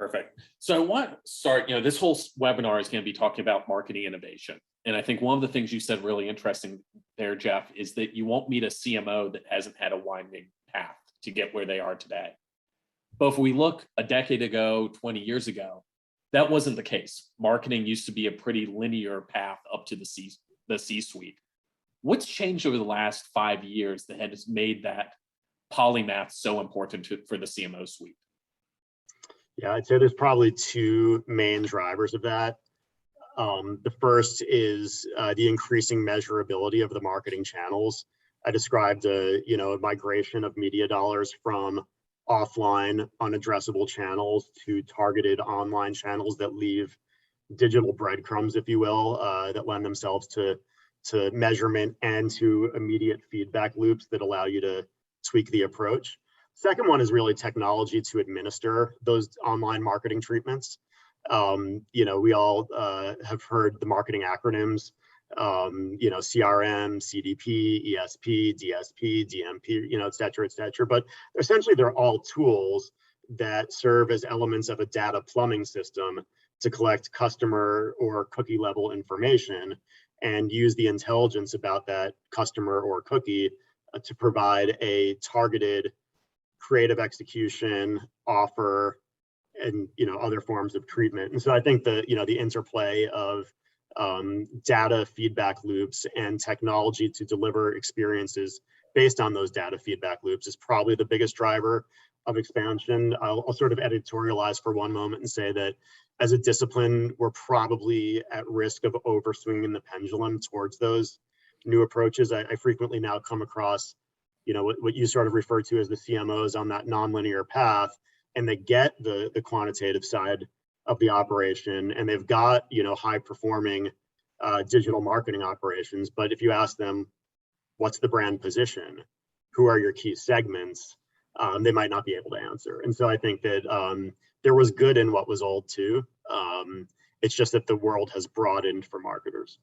Perfect. So I want to start, this whole webinar is going to be talking about marketing innovation. And I think one of the things you said really interesting there, Jeff, is that you won't meet a CMO that hasn't had a winding path to get where they are today. But if we look a decade ago, 20 years ago, that wasn't the case. Marketing used to be a pretty linear path up to the C-suite. What's changed over the last 5 years that has made that polymath so important for the CMO suite? Yeah, I'd say there's probably two main drivers of that. The first is the increasing measurability of the marketing channels. I described a migration of media dollars from offline unaddressable channels to targeted online channels that leave digital breadcrumbs, if you will, that lend themselves to measurement and to immediate feedback loops that allow you to tweak the approach. Second one is really technology to administer those online marketing treatments. We all have heard the marketing acronyms, CRM, CDP, ESP, DSP, DMP, et cetera, but essentially they're all tools that serve as elements of a data plumbing system to collect customer or cookie level information and use the intelligence about that customer or cookie to provide a targeted creative execution offer and other forms of treatment. And so I think the interplay of data feedback loops and technology to deliver experiences based on those data feedback loops is probably the biggest driver of expansion. I'll sort of editorialize for one moment and say that as a discipline, we're probably at risk of overswinging the pendulum towards those new approaches. I frequently now come across what you sort of refer to as the CMOs on that nonlinear path, and they get the quantitative side of the operation, and they've got high performing digital marketing operations. But if you ask them, what's the brand position? Who are your key segments? They might not be able to answer. And so I think that there was good in what was old too. It's just that the world has broadened for marketers.